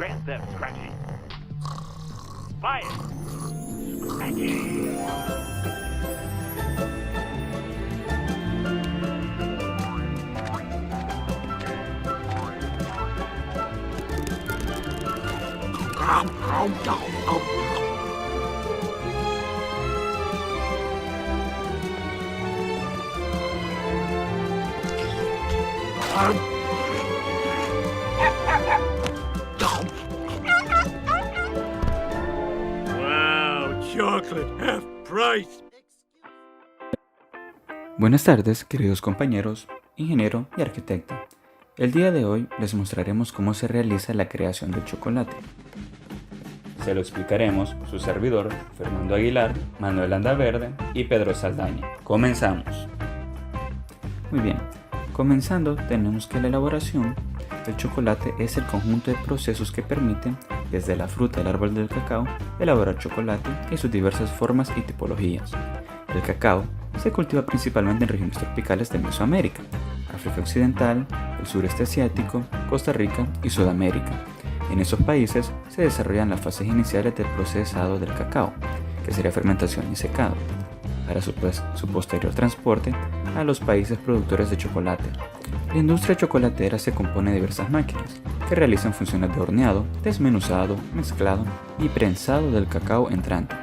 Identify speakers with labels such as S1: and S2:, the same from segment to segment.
S1: Grand Theft Scratchy. Fire! Scratchy!
S2: Wow, chocolate, half price.
S3: Buenas tardes, queridos compañeros, ingeniero y arquitecto. El día de hoy les mostraremos cómo se realiza la creación del chocolate. Se lo explicaremos su servidor, Fernando Aguilar, Manuel Andaverde y Pedro Saldaña. Comenzamos. Muy bien, comenzando tenemos que la elaboración del chocolate es el conjunto de procesos que permiten, desde la fruta del árbol del cacao, elaborar chocolate en sus diversas formas y tipologías. El cacao se cultiva principalmente en regiones tropicales de Mesoamérica, África Occidental, el sureste asiático, Costa Rica y Sudamérica. En esos países se desarrollan las fases iniciales del procesado del cacao, que sería fermentación y secado, para su posterior transporte a los países productores de chocolate. La industria chocolatera se compone de diversas máquinas que realizan funciones de horneado, desmenuzado, mezclado y prensado del cacao entrante.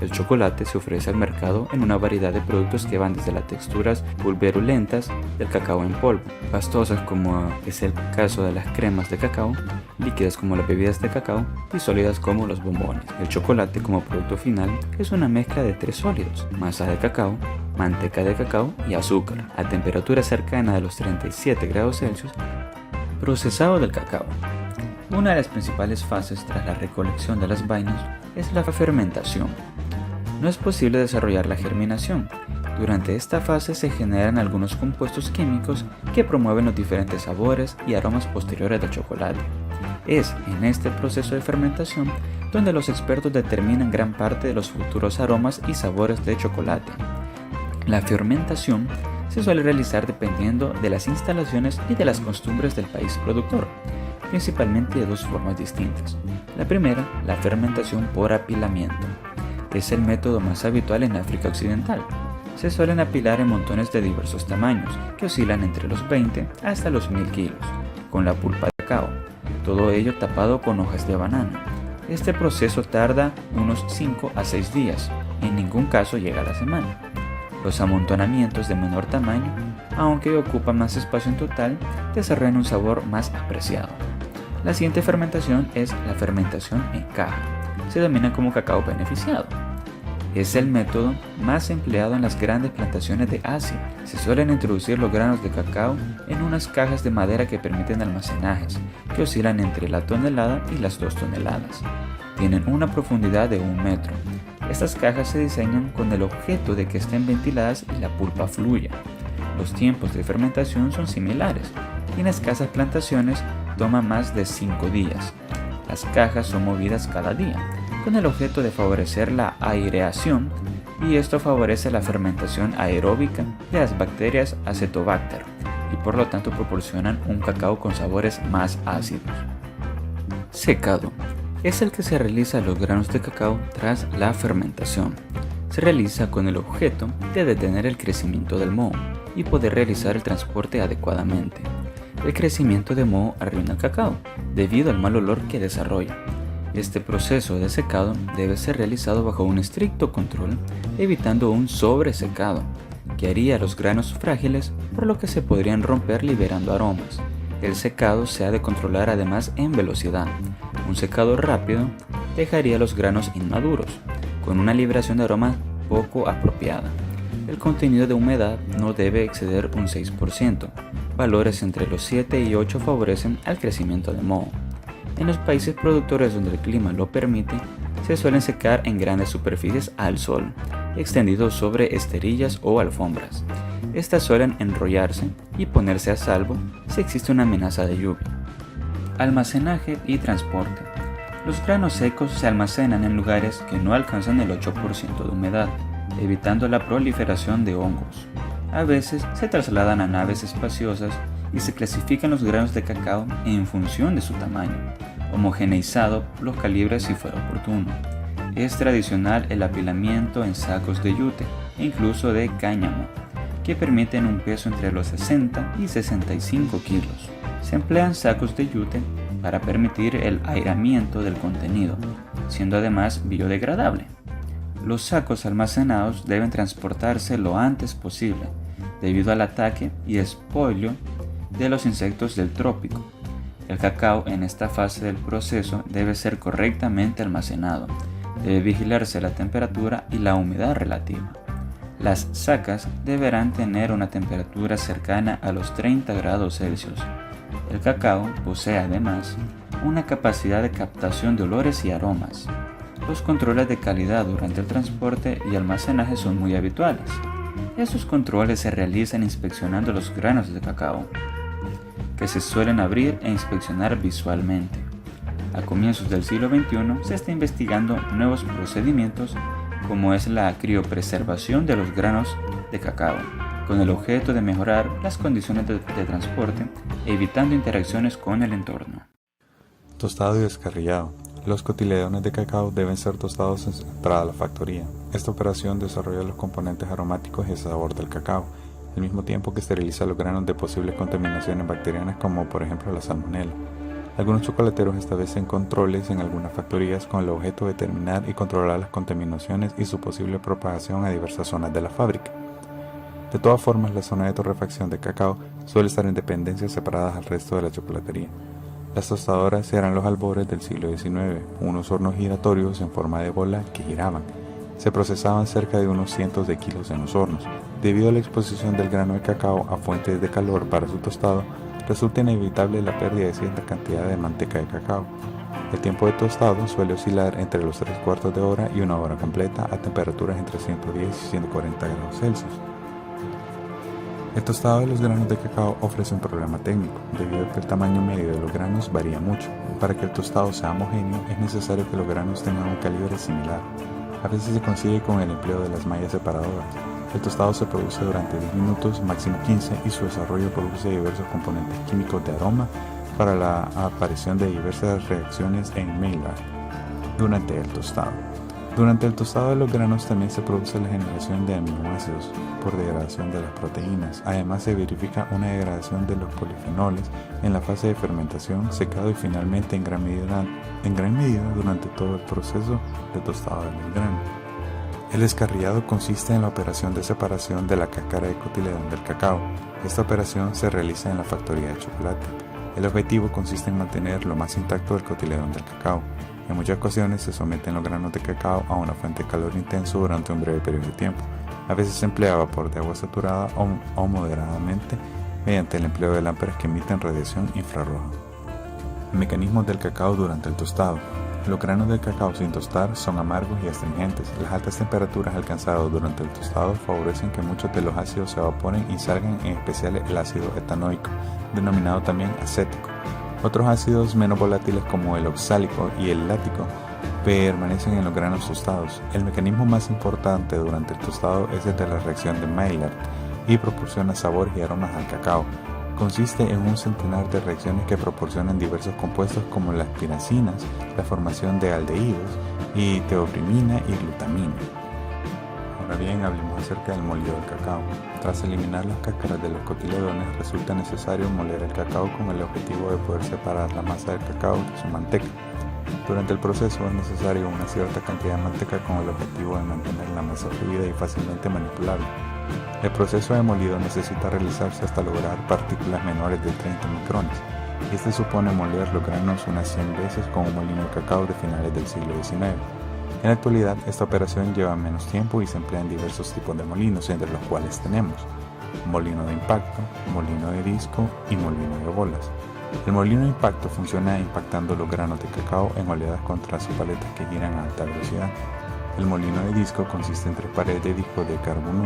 S3: El chocolate se ofrece al mercado en una variedad de productos que van desde las texturas pulverulentas del cacao en polvo, pastosas como es el caso de las cremas de cacao, líquidas como las bebidas de cacao y sólidas como los bombones. El chocolate como producto final es una mezcla de tres sólidos: masa de cacao, manteca de cacao y azúcar, a temperatura cercana de los 37 grados Celsius. Procesado del cacao. Una de las principales fases tras la recolección de las vainas es la fermentación. No es posible desarrollar la germinación. Durante esta fase se generan algunos compuestos químicos que promueven los diferentes sabores y aromas posteriores del chocolate. Es en este proceso de fermentación donde los expertos determinan gran parte de los futuros aromas y sabores de chocolate. La fermentación se suele realizar dependiendo de las instalaciones y de las costumbres del país productor, principalmente de dos formas distintas. La primera, la fermentación por apilamiento. Es el método más habitual en África Occidental. Se suelen apilar en montones de diversos tamaños, que oscilan entre los 20 hasta los 1000 kilos, con la pulpa de cacao, todo ello tapado con hojas de banana. Este proceso tarda unos 5 a 6 días, en ningún caso llega a la semana. Los amontonamientos de menor tamaño, aunque ocupan más espacio en total, desarrollan un sabor más apreciado. La siguiente fermentación es la fermentación en caja. Se denomina como cacao beneficiado. Es el método más empleado en las grandes plantaciones de Asia. Se suelen introducir los granos de cacao en unas cajas de madera que permiten almacenajes, que oscilan entre la tonelada y las 2 toneladas. Tienen una profundidad de 1 metro. Estas cajas se diseñan con el objeto de que estén ventiladas y la pulpa fluya. Los tiempos de fermentación son similares y en escasas plantaciones toma más de 5 días. Las cajas son movidas cada día, con el objeto de favorecer la aireación, y esto favorece la fermentación aeróbica de las bacterias Acetobacter y por lo tanto proporcionan un cacao con sabores más ácidos. Secado. Es el que se realiza a los granos de cacao tras la fermentación. Se realiza con el objeto de detener el crecimiento del moho y poder realizar el transporte adecuadamente. El crecimiento de moho arruina el cacao debido al mal olor que desarrolla. Este proceso de secado debe ser realizado bajo un estricto control, evitando un sobresecado, que haría los granos frágiles, por lo que se podrían romper liberando aromas. El secado se ha de controlar además en velocidad. Un secado rápido dejaría los granos inmaduros, con una liberación de aroma poco apropiada. El contenido de humedad no debe exceder un 6%. Valores entre los 7 y 8 favorecen al crecimiento de moho. En los países productores donde el clima lo permite, se suelen secar en grandes superficies al sol, extendidos sobre esterillas o alfombras. Estas suelen enrollarse y ponerse a salvo si existe una amenaza de lluvia. Almacenaje y transporte. Los granos secos se almacenan en lugares que no alcanzan el 8% de humedad, evitando la proliferación de hongos. A veces se trasladan a naves espaciosas y se clasifican los granos de cacao en función de su tamaño. homogeneizado los calibres si fuera oportuno. Es tradicional el apilamiento en sacos de yute e incluso de cáñamo, que permiten un peso entre los 60 y 65 kilos. Se emplean sacos de yute para permitir el aireamiento del contenido, siendo además biodegradable. Los sacos almacenados deben transportarse lo antes posible, debido al ataque y expolio de los insectos del trópico. El cacao en esta fase del proceso debe ser correctamente almacenado. Debe vigilarse la temperatura y la humedad relativa. Las sacas deberán tener una temperatura cercana a los 30 grados Celsius. El cacao posee además una capacidad de captación de olores y aromas. Los controles de calidad durante el transporte y almacenaje son muy habituales. Estos controles se realizan inspeccionando los granos de cacao, que se suelen abrir e inspeccionar visualmente. A comienzos del siglo XXI se está investigando nuevos procedimientos como es la criopreservación de los granos de cacao, con el objeto de mejorar las condiciones de transporte, evitando interacciones con el entorno.
S4: Tostado y descarrillado. Los cotiledones de cacao deben ser tostados en su entrada a la factoría. Esta operación desarrolla los componentes aromáticos y el sabor del cacao, al mismo tiempo que esteriliza los granos de posibles contaminaciones bacterianas como por ejemplo la salmonela. Algunos chocolateros establecen controles en algunas factorías con el objeto de determinar y controlar las contaminaciones y su posible propagación a diversas zonas de la fábrica. De todas formas, la zona de torrefacción de cacao suele estar en dependencias separadas al resto de la chocolatería. Las tostadoras eran los albores del siglo XIX, unos hornos giratorios en forma de bola que giraban. Se procesaban cerca de unos cientos de kilos en los hornos. Debido a la exposición del grano de cacao a fuentes de calor para su tostado, resulta inevitable la pérdida de cierta cantidad de manteca de cacao. El tiempo de tostado suele oscilar entre los 3/4 de hora y una hora completa a temperaturas entre 110 y 140 grados Celsius. El tostado de los granos de cacao ofrece un problema técnico, debido a que el tamaño medio de los granos varía mucho. Para que el tostado sea homogéneo, es necesario que los granos tengan un calibre similar. A veces se consigue con el empleo de las mallas separadoras. El tostado se produce durante 10 minutos, máximo 15, y su desarrollo produce diversos componentes químicos de aroma para la aparición de diversas reacciones en Maillard. Durante el tostado. Durante el tostado de los granos también se produce la generación de aminoácidos por degradación de las proteínas. Además se verifica una degradación de los polifenoles en la fase de fermentación, secado y finalmente en gran medida durante todo el proceso de tostado de los granos. El descarrillado consiste en la operación de separación de la cáscara de cotiledón del cacao. Esta operación se realiza en la factoría de chocolate. El objetivo consiste en mantener lo más intacto del cotiledón del cacao. En muchas ocasiones se someten los granos de cacao a una fuente de calor intenso durante un breve periodo de tiempo. A veces se emplea vapor de agua saturada o moderadamente mediante el empleo de lámparas que emiten radiación infrarroja. Mecanismos del cacao durante el tostado. Los granos de cacao sin tostar son amargos y astringentes. Las altas temperaturas alcanzadas durante el tostado favorecen que muchos de los ácidos se evaporen y salgan, en especial el ácido etanoico, denominado también acético. Otros ácidos menos volátiles como el oxálico y el lático permanecen en los granos tostados. El mecanismo más importante durante el tostado es el de la reacción de Maillard y proporciona sabores y aromas al cacao. Consiste en un centenar de reacciones que proporcionan diversos compuestos como las piracinas, la formación de aldehídos y teobrimina y glutamina. Ahora bien, hablemos acerca del molido del cacao. Tras eliminar las cáscaras de los cotiledones, resulta necesario moler el cacao con el objetivo de poder separar la masa del cacao de su manteca. Durante el proceso es necesario una cierta cantidad de manteca con el objetivo de mantener la masa fluida y fácilmente manipulable. El proceso de molido necesita realizarse hasta lograr partículas menores de 30 micrones. Este supone moler los granos unas 100 veces con un molino de cacao de finales del siglo XIX. En la actualidad, esta operación lleva menos tiempo y se emplean diversos tipos de molinos, entre los cuales tenemos molino de impacto, molino de disco y molino de bolas. El molino de impacto funciona impactando los granos de cacao en oleadas contra sus paletas que giran a alta velocidad. El molino de disco consiste en 3 paredes de disco de carbono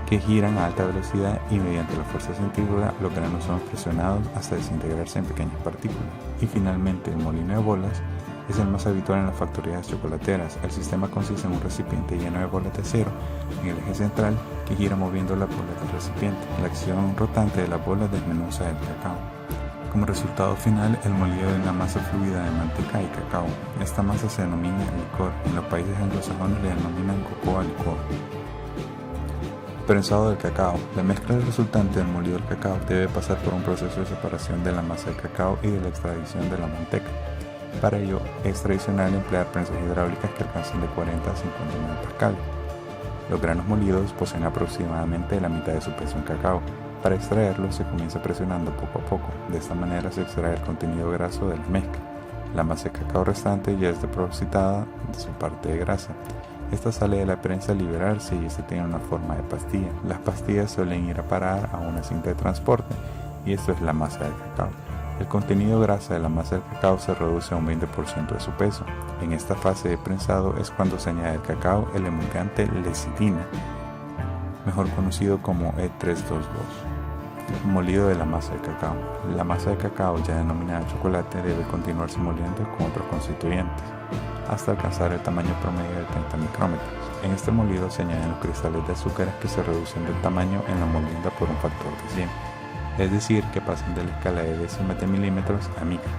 S4: que giran a alta velocidad y mediante la fuerza centrífuga los granos son presionados hasta desintegrarse en pequeñas partículas. Y finalmente el molino de bolas es el más habitual en las factorías chocolateras. El sistema consiste en un recipiente lleno de bolas de acero en el eje central que gira moviendo las bolas del recipiente. La acción rotante de las bolas desmenuza el cacao. Como resultado final, el molido de una masa fluida de manteca y cacao. Esta masa se denomina licor. En los países anglosajones le denominan cocoa licor. Prensado del cacao. La mezcla resultante del molido del cacao debe pasar por un proceso de separación de la masa del cacao y de la extracción de la manteca. Para ello, es tradicional emplear prensas hidráulicas que alcanzan de 40 a 59 pascales. Los granos molidos poseen aproximadamente la mitad de su peso en cacao. Para extraerlos se comienza presionando poco a poco. De esta manera se extrae el contenido graso de la mezcla. La masa de cacao restante ya es depositada de su parte de grasa. Esta sale de la prensa al liberarse y esta tiene una forma de pastilla. Las pastillas suelen ir a parar a una cinta de transporte y esto es la masa del cacao. El contenido grasa de la masa del cacao se reduce a un 20% de su peso. En esta fase de prensado es cuando se añade al cacao el emulgante lecitina, mejor conocido como E322. Molido de la masa de cacao. La masa de cacao, ya denominada chocolate, debe continuarse moliendo con otros constituyentes hasta alcanzar el tamaño promedio de 30 micrómetros. En este molido se añaden los cristales de azúcares que se reducen de tamaño en la molienda por un factor de 100, es decir, que pasan de la escala de décimas de milímetros a micras.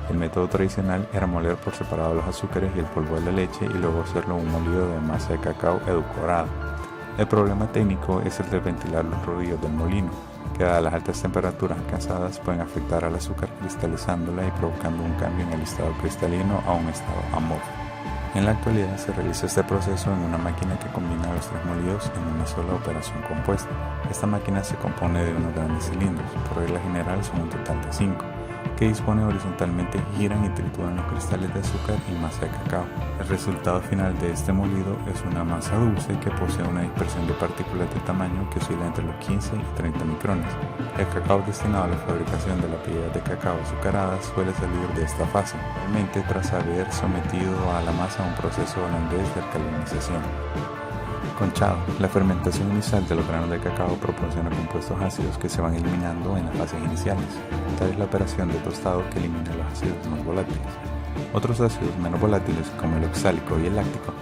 S4: El método tradicional era moler por separado los azúcares y el polvo de la leche y luego hacerlo un molido de masa de cacao edulcorado. El problema técnico es el de ventilar los rodillos del molino, que dadas las altas temperaturas alcanzadas pueden afectar al azúcar cristalizándola y provocando un cambio en el estado cristalino a un estado amorfo. En la actualidad se realiza este proceso en una máquina que combina los tres molidos en una sola operación compuesta. Esta máquina se compone de unos grandes cilindros, por regla general son un total de 5, que disponen horizontalmente, giran y trituran los cristales de azúcar y masa de cacao. El resultado final de este molido es una masa dulce que posee una dispersión de partículas de tamaño que oscila entre los 15 y 30 micrones. El cacao destinado a la fabricación de las bebidas de cacao azucaradas suele salir de esta fase, normalmente tras haber sometido a la masa a un proceso holandés de alcalinización. Conchado. La fermentación inicial de los granos de cacao proporciona compuestos ácidos que se van eliminando en las fases iniciales. Tal es la operación de tostado que elimina los ácidos más volátiles. Otros ácidos menos volátiles, como el oxálico y el láctico,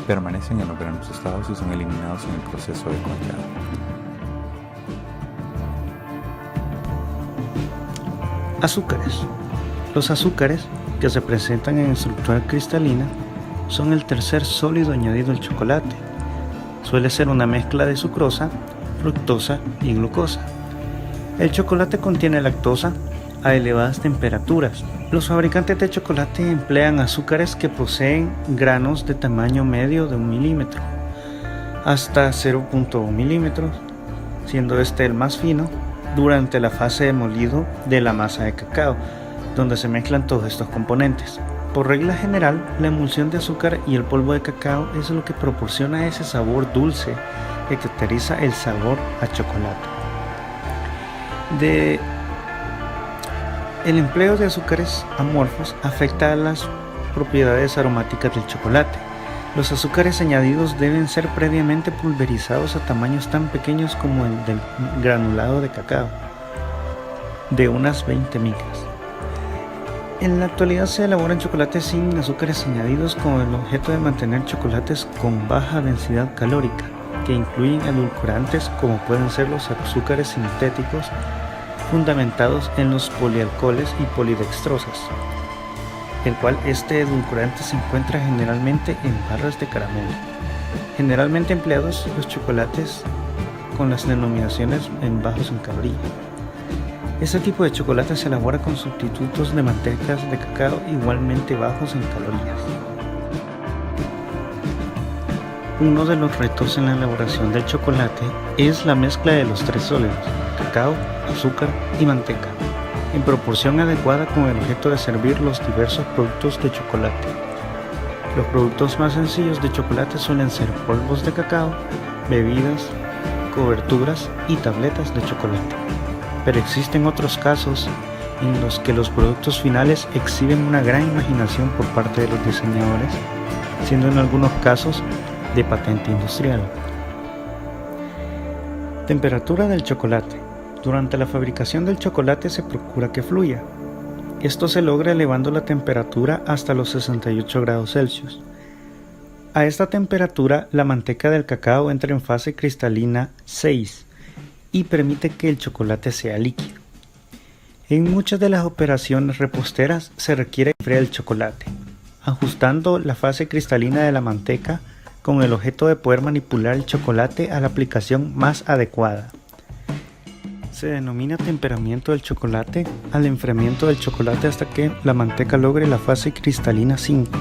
S4: permanecen en los granos tostados y son eliminados en el proceso de conchado.
S5: Azúcares. Los azúcares, que se presentan en estructura cristalina, son el tercer sólido añadido al chocolate. Suele ser una mezcla de sucrosa, fructosa y glucosa. El chocolate contiene lactosa a elevadas temperaturas. Los fabricantes de chocolate emplean azúcares que poseen granos de tamaño medio de 1 milímetro hasta 0.1 milímetros, siendo este el más fino, durante la fase de molido de la masa de cacao, donde se mezclan todos estos componentes. Por regla general, la emulsión de azúcar y el polvo de cacao es lo que proporciona ese sabor dulce que caracteriza el sabor a chocolate. El empleo de azúcares amorfos afecta a las propiedades aromáticas del chocolate. Los azúcares añadidos deben ser previamente pulverizados a tamaños tan pequeños como el del granulado de cacao, de unas 20 micras. En la actualidad se elaboran chocolates sin azúcares añadidos con el objeto de mantener chocolates con baja densidad calórica, que incluyen edulcorantes como pueden ser los azúcares sintéticos fundamentados en los polialcoholes y polidextrosas, el cual este edulcorante se encuentra generalmente en barras de caramelo. Generalmente empleados los chocolates con las denominaciones en bajos en calorías. Este tipo de chocolate se elabora con sustitutos de mantecas de cacao igualmente bajos en calorías. Uno de los retos en la elaboración del chocolate es la mezcla de los tres sólidos, cacao, azúcar y manteca, en proporción adecuada con el objeto de servir los diversos productos de chocolate. Los productos más sencillos de chocolate suelen ser polvos de cacao, bebidas, coberturas y tabletas de chocolate. Pero existen otros casos en los que los productos finales exhiben una gran imaginación por parte de los diseñadores, siendo en algunos casos de patente industrial. Temperatura del chocolate. Durante la fabricación del chocolate se procura que fluya. Esto se logra elevando la temperatura hasta los 68 grados Celsius. A esta temperatura, la manteca del cacao entra en fase cristalina 6 y permite que el chocolate sea líquido. En muchas de las operaciones reposteras se requiere enfriar el chocolate, ajustando la fase cristalina de la manteca con el objeto de poder manipular el chocolate a la aplicación más adecuada. Se denomina temperamiento del chocolate al enfriamiento del chocolate hasta que la manteca logre la fase cristalina 5.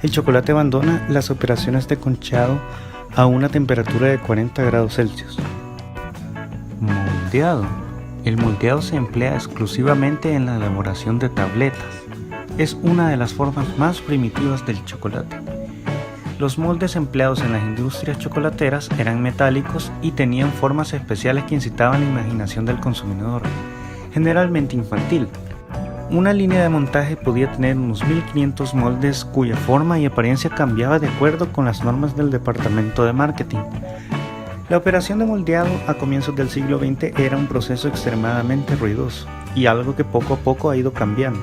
S5: El chocolate abandona las operaciones de conchado a una temperatura de 40 grados Celsius. Moldeado. El moldeado se emplea exclusivamente en la elaboración de tabletas. Es una de las formas más primitivas del chocolate. Los moldes empleados en las industrias chocolateras eran metálicos y tenían formas especiales que incitaban la imaginación del consumidor, generalmente infantil. Una línea de montaje podía tener unos 1500 moldes cuya forma y apariencia cambiaba de acuerdo con las normas del departamento de marketing. La operación de moldeado a comienzos del siglo XX era un proceso extremadamente ruidoso y algo que poco a poco ha ido cambiando.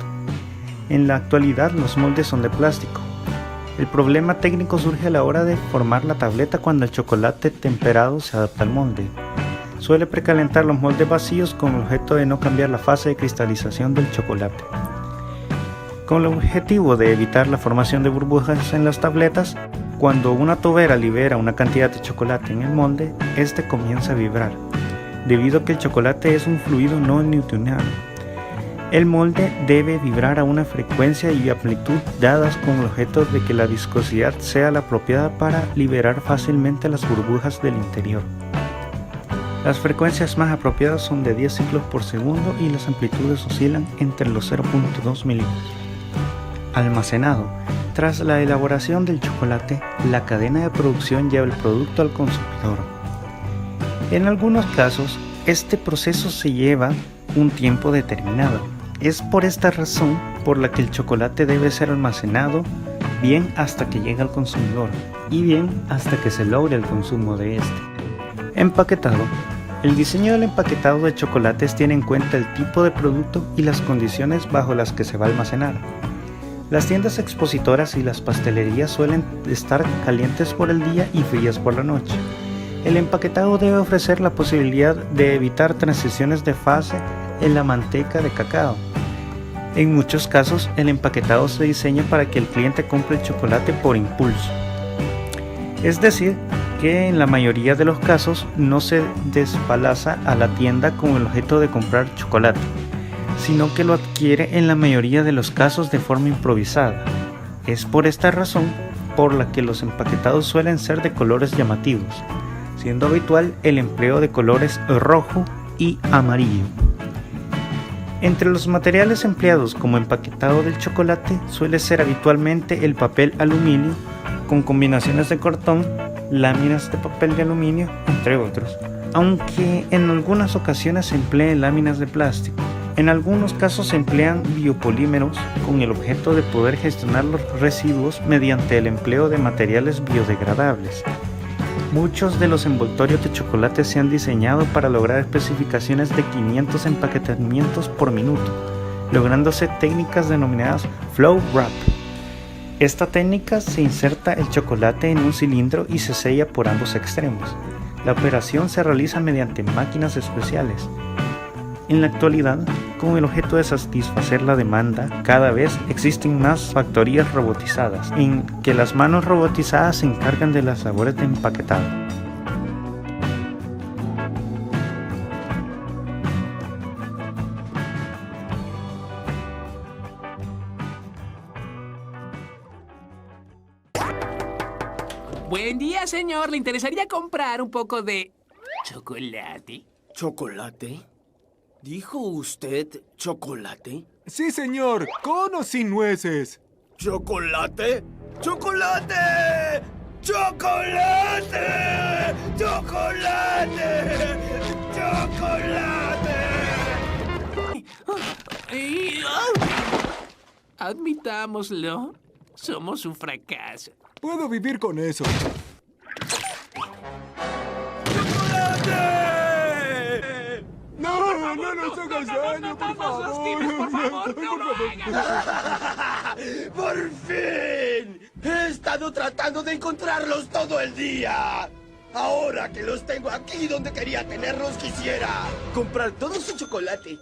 S5: En la actualidad los moldes son de plástico. El problema técnico surge a la hora de formar la tableta cuando el chocolate temperado se adapta al molde. Suele precalentar los moldes vacíos con el objeto de no cambiar la fase de cristalización del chocolate. Con el objetivo de evitar la formación de burbujas en las tabletas, cuando una tobera libera una cantidad de chocolate en el molde, este comienza a vibrar, debido a que el chocolate es un fluido no newtoniano. El molde debe vibrar a una frecuencia y amplitud dadas con el objeto de que la viscosidad sea la apropiada para liberar fácilmente las burbujas del interior. Las frecuencias más apropiadas son de 10 ciclos por segundo y las amplitudes oscilan entre los 0.2 milímetros. Almacenado. Tras la elaboración del chocolate, la cadena de producción lleva el producto al consumidor. En algunos casos, este proceso se lleva un tiempo determinado. Es por esta razón por la que el chocolate debe ser almacenado bien hasta que llegue al consumidor y bien hasta que se logre el consumo de este. Empaquetado. El diseño del empaquetado de chocolates tiene en cuenta el tipo de producto y las condiciones bajo las que se va a almacenar. Las tiendas expositoras y las pastelerías suelen estar calientes por el día y frías por la noche. El empaquetado debe ofrecer la posibilidad de evitar transiciones de fase en la manteca de cacao. En muchos casos, el empaquetado se diseña para que el cliente compre el chocolate por impulso. Es decir, que en la mayoría de los casos no se desplaza a la tienda con el objeto de comprar chocolate, sino que lo adquiere en la mayoría de los casos de forma improvisada. Es por esta razón por la que los empaquetados suelen ser de colores llamativos, siendo habitual el empleo de colores rojo y amarillo. Entre los materiales empleados como empaquetado del chocolate suele ser habitualmente el papel aluminio con combinaciones de cartón, láminas de papel de aluminio, entre otros, aunque en algunas ocasiones se empleen láminas de plástico. En algunos casos se emplean biopolímeros con el objeto de poder gestionar los residuos mediante el empleo de materiales biodegradables. Muchos de los envoltorios de chocolate se han diseñado para lograr especificaciones de 500 empaquetamientos por minuto, lográndose técnicas denominadas flow wrap. Esta técnica se inserta el chocolate en un cilindro y se sella por ambos extremos. La operación se realiza mediante máquinas especiales. En la actualidad, con el objeto de satisfacer la demanda, cada vez existen más factorías robotizadas, en que las manos robotizadas se encargan de las labores de empaquetado.
S6: Buen día, señor. ¿Le interesaría comprar un poco de chocolate?
S7: ¿Chocolate? ¿Dijo usted chocolate?
S2: Sí, señor, con o sin nueces.
S7: ¿Chocolate? ¡Chocolate! ¡Chocolate! ¡Chocolate! ¡Chocolate!
S6: Admitámoslo, somos un fracaso.
S2: Puedo vivir con eso. No, no nos hagas daño, por favor.
S7: ¡Por fin! He estado tratando de encontrarlos todo el día. Ahora que los tengo aquí donde quería tenerlos, quisiera comprar todo su chocolate.